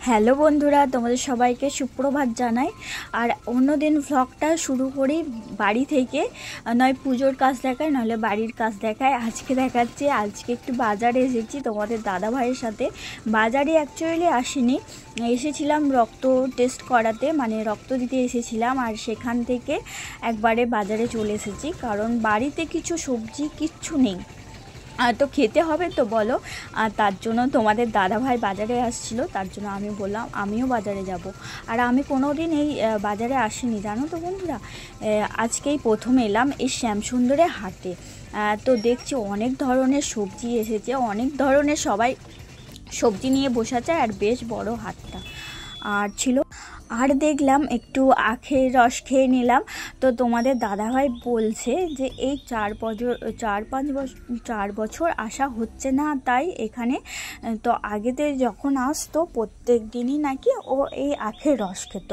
Hello বন্ধুরা, তোমাদের সবাইকে সুপ্রভাত জানাই। আর অন্যদিন ভ্লগটা শুরু করি বাড়ি থেকে, নয় পুজোর কাজ দেখায় নাহলে বাড়ির কাজ দেখায়। আজকে দেখাচ্ছি, আজকে একটু বাজারে এসেছি তোমাদের দাদা ভাইয়ের সাথে। বাজারে অ্যাকচুয়ালি আসিনি, এসেছিলাম রক্ত টেস্ট করাতে, মানে রক্ত দিতে এসেছিলাম। আর সেখান থেকে একবারে বাজারে চলে এসেছি, কারণ বাড়িতে কিছু সবজি কিচ্ছু নেই, তো খেতে হবে তো বলো। আর তার জন্য তোমাদের দাদাভাই বাজারে আসছিলো, তার জন্য আমি বললাম আমিও বাজারে যাব। আর আমি কোনো দিন এই বাজারে আসিনি জানো তো বন্ধুরা, আজকেই প্রথম এলাম এই শ্যামসুন্দরে হাটে। তো দেখছি অনেক ধরনের সবজি এসেছে, অনেক ধরনের সবাই সবজি নিয়ে বসে আছে, আর বেশ বড় হাটটা আর ছিল। আর দেখলাম একটু আখের রস খেয়ে নিলাম। তো তোমাদের দাদাভাই বলছে যে এই 4 বছর আসা হচ্ছে না, তাই এখানে তো আগেতে যখন আসতো প্রত্যেক দিনই নাকি ও এই আখের রস খেত।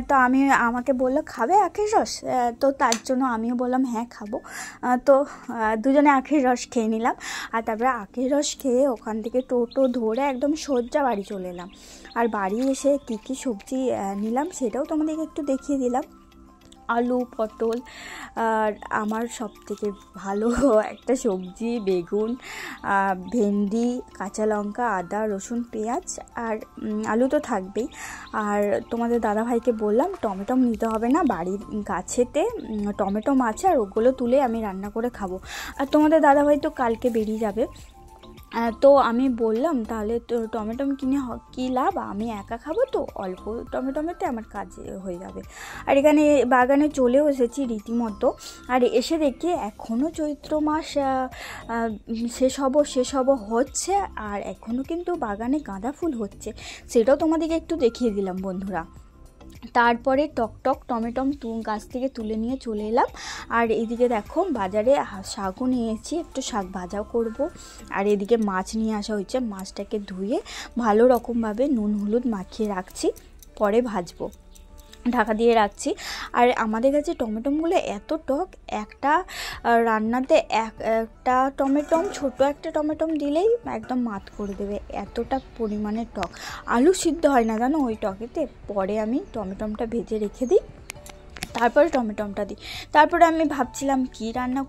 তো আমাকে বললো খাবে আখের রস, তো তার জন্য আমিও বললাম হ্যাঁ খাবো। তো দুজনে আখের রস খেয়ে নিলাম। আর তারপরে আখের রস খেয়ে ওখান থেকে টোটো ধরে একদম সোজা বাড়ি চলে এলাম। আর বাড়ি এসে কী কী সবজি নিলাম সেটাও তোমাদেরকে একটু দেখিয়ে দিলাম। আলু, পটল, আর আমার সবথেকে ভালো একটা সবজি বেগুন, ভেন্ডি, কাঁচা লঙ্কা, আদা, রসুন, পেঁয়াজ, আর আলু তো থাকবেই। আর তোমাদের দাদাভাইকে বললাম টমেটম নিতে হবে না, বাড়ির গাছেতে টমেটম আছে, আর ওগুলো তুলে আমি রান্না করে খাবো। আর তোমাদের দাদাভাই তো কালকে বেরিয়ে যাবে, তো আমি বললাম তাহলে তো টমেটম কিনে কী লাভ, আমি একা খাবো তো, অল্প টমেটোতে আমার কাজ হয়ে যাবে। আর এখানে বাগানে চলেও এসেছি রীতিমতো। আর এসে দেখি এখনও চৈত্র মাস শেষ হব হচ্ছে, আর এখনও কিন্তু বাগানে গাঁদা ফুল হচ্ছে, সেটাও তোমাদেরকে একটু দেখিয়ে দিলাম বন্ধুরা। তারপরে টক টমেটম গাছ থেকে তুলে নিয়ে চলে এলাম। আর এদিকে দেখো বাজারে শাকও নিয়েছি, একটু শাক ভাজাও করব। আর এদিকে মাছ নিয়ে আসা হয়েছে, মাছটাকে ধুয়ে ভালো রকমভাবে নুন হলুদ মাখিয়ে রাখছি, পরে ভাজবো, ঢাকা দিয়ে রাখছি। আর আমাদের কাছে টমেটোগুলো এত টক, একটা রান্নাতে একটা টমেটম, ছোট একটা টমেটম দিলেই একদম মাত করে দেবে, এতটা পরিমাণে টক। আলু সিদ্ধ হয় না জানো ওই টকেতে। পরে আমি টমেটমটা ভেজে রেখে দিই, তারপরে টমেটমটা দিই। তারপরে আমি ভাবছিলাম কী রান্না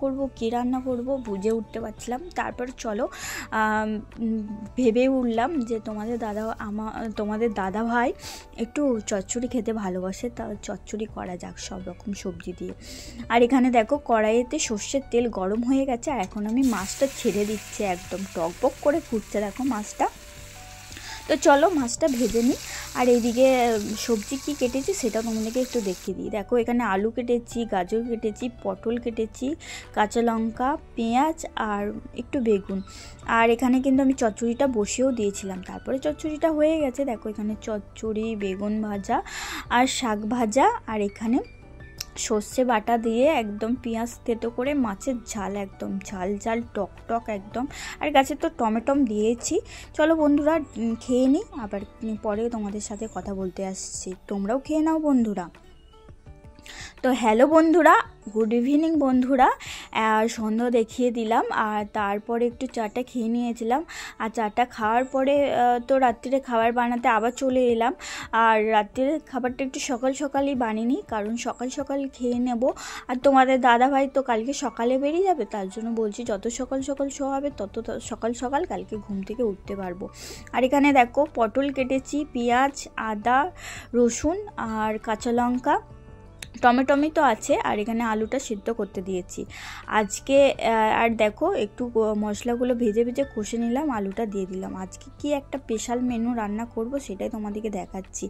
করব বুঝে উঠতে পারছিলাম। তারপর চলো ভেবে উঠলাম যে তোমাদের দাদা ভাই একটু চচ্চড়ি খেতে ভালোবাসে, তা চচ্চড়ি করা যাক সব রকম সবজি দিয়ে। আর এখানে দেখো কড়াইতে সর্ষের তেল গরম হয়ে গেছে, আর এখন আমি মাছটা ছেড়ে দিচ্ছি, একদম টকবক করে ফুটছে দেখো মাছটা। তো চলো মাছটা ভেজে নিই। আর এইদিকে সবজি কি কেটেছি সেটা তোমাদেরকে একটু দেখিয়ে দিই। দেখো এখানে আলু কেটেছি, গাজর কেটেছি, পটল কেটেছি, কাঁচা লঙ্কা, পেঁয়াজ, আর একটু বেগুন। আর এখানে কিন্তু আমি চচ্চড়িটা বসিয়েও দিয়েছিলাম, তারপরে চচ্চড়িটা হয়ে গেছে। দেখো এখানে চচ্চড়ি, বেগুন ভাজা আর শাক ভাজা, আর এখানে সর্ষে বাটা দিয়ে একদম পেঁয়াজ তেতো করে মাছের ঝাল, একদম ঝাল টক একদম। আর গাছে তো টমেটম দিয়েছি। চলো বন্ধুরা খেয়ে নিই, আবার পরে তোমাদের সাথে কথা বলতে আসছি, তোমরাও খেয়ে নাও বন্ধুরা। তো হ্যালো বন্ধুরা, গুড ইভিনিং বন্ধুরা। সন্ধ্যা দেখিয়ে দিলাম, আর তারপরে একটু চাটা খেয়ে নিয়েছিলাম। আর চাটা খাওয়ার পরে তো রাত্রিরে খাবার বানাতে আবার চলে এলাম। আর রাত্রিরে খাবারটা একটু সকালই বানিয়ে নিই, কারণ সকাল খেয়ে নেব। আর তোমাদের দাদাভাই তো কালকে সকালে বেরিয়ে যাবে, তার জন্য বলছি যত সকাল শোয়া হবে তত সকাল কালকে ঘুম থেকে উঠতে পারবো। আর এখানে দেখো পটল কেটেছি, পেঁয়াজ, আদা, রসুন, আর কাঁচা লঙ্কা, টমেটমি তো আছে, আর এখানে আলুটা সিদ্ধ করতে দিয়েছি আজকে। আর দেখো একটু মশলাগুলো ভেজে কষে নিলাম, আলুটা দিয়ে দিলাম। আজকে কি একটা স্পেশাল মেনু রান্না করব সেটাই তোমাদেরকে দেখাচ্ছি।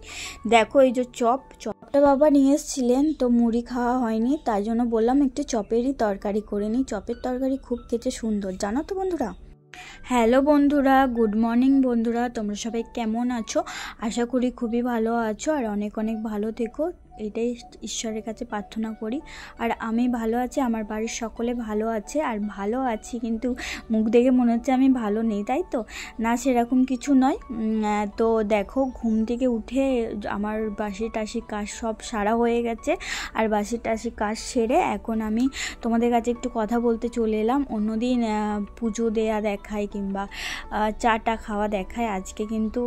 দেখো এই যে চপটা বাবা নিয়ে এসেছিলেন, তো মুড়ি খাওয়া হয়নি, তাই জন্য বললাম একটু চপেরই তরকারি করে নিই। চপের তরকারি খুব খেতে সুন্দর জানো তো বন্ধুরা। হ্যালো বন্ধুরা, গুড মর্নিং বন্ধুরা, তোমরা সবাই কেমন আছো? আশা করি খুবই ভালো আছো, আর অনেক ভালো থেকো। এটাই ঈশ্বরের কাছে প্রার্থনা করি। আর আমি ভালো আছি, আমার বাড়ির সকলে ভালো আছে। আর ভালো আছি কিন্তু মুখ দেখে মনে হচ্ছে আমি ভালো নেই, তাই তো? না, সেরকম কিছু নয়। তো দেখো, ঘুম থেকে উঠে আমার বাসি টাসি কাজ সব সারা হয়ে গেছে। আর বাসি টাসি কাজ সেরে এখন আমি তোমাদের কাছে একটু কথা বলতে চলে এলাম। অন্যদিন পুজো দেয়া দেখায় কিংবা চাটা খাওয়া দেখায়, আজকে কিন্তু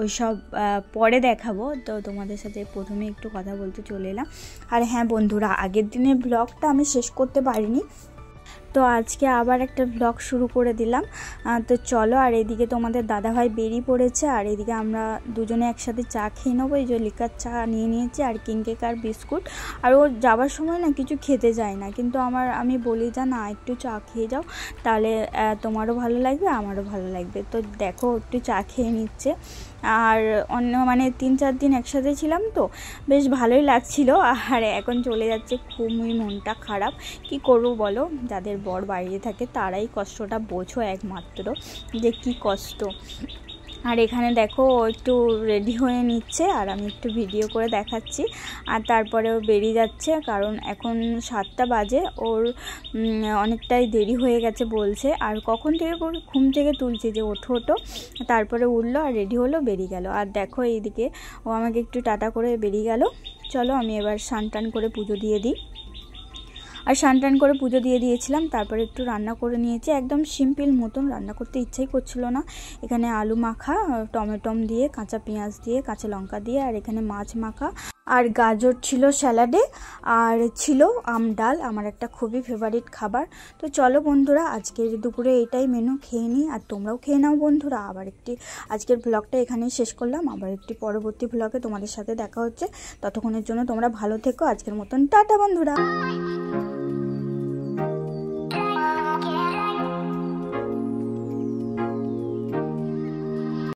ওইসব পরে দেখাবো। তো তোমাদের সাথে প্রথমে একটু কথা বলতে চলে এলাম। আর হ্যাঁ বন্ধুরা, আগের দিনের ব্লগটা আমি শেষ করতে পারিনি, তো আজকে আবার একটা ব্লগ শুরু করে দিলাম। তো চলো, আর এদিকে তোমাদের দাদাভাই বেরিয়ে পড়েছে, আর এদিকে আমরা দুজনে একসাথে চা খেয়ে নেবো। এই যে লিকার চা নিয়ে নিয়েছি আর কিং কেক আর বিস্কুট। আর ও যাবার সময় না কিছু খেতে যায় না, কিন্তু আমি বলি যা না, একটু চা খেয়ে যাও, তাহলে তোমারও ভালো লাগবে আমারও ভালো লাগবে। তো দেখো, একটু চা খেয়ে নিচ্ছে। আর অন্য 3-4 দিন একসাথে ছিলাম, তো বেশ ভালোই লাগছিল। আর এখন চলে যাচ্ছে, খুবই মনটা খারাপ। কি করবো বলো, যাদের বর বাইরে থাকে তারাই কষ্টটা বোঝো একমাত্র, যে কি কষ্ট। আর এখানে দেখো, ও একটু রেডি হয়ে নিচ্ছে আর আমি একটু ভিডিও করে দেখাচ্ছি। আর তারপরে ও বেরিয়ে যাচ্ছে, কারণ এখন 7টা বাজে, ওর অনেকটাই দেরি হয়ে গেছে বলছে। আর কখন থেকে ঘুম থেকে তুলছে যে ওঠো ওঠো, তারপরে উঠলো আর রেডি হলো, বেরিয়ে গেল। আর দেখো এইদিকে ও আমাকে একটু টাটা করে বেরিয়ে গেল। চলো, আমি এবার স্নান টান করে পুজো দিয়ে দিই। আর স্নান করে পুজো দিয়ে দিয়েছিলাম, তারপরে একটু রান্না করে নিয়েছি, একদম সিম্পল মতন, রান্না করতে ইচ্ছাই করছিল না। এখানে আলু মাখা, টমেটো দিয়ে, কাঁচা পেঁয়াজ দিয়ে, কাঁচা লঙ্কা দিয়ে, আর এখানে মাছ মাখা, আর গাজর ছিল স্যালাডে, আর ছিল আম ডাল, আমার একটা খুবই ফেভারিট খাবার। তো চলো বন্ধুরা, আজকের দুপুরে এটাই মেনু, খেয়ে নিই। আর তোমরাও খেয়ে নাও বন্ধুরা। আজকের ব্লগটা এখানেই শেষ করলাম, আবার একটি পরবর্তী ব্লগে তোমাদের সাথে দেখা হচ্ছে। ততক্ষণের জন্য তোমরা ভালো থেকো। আজকের মতন টাটা বন্ধুরা।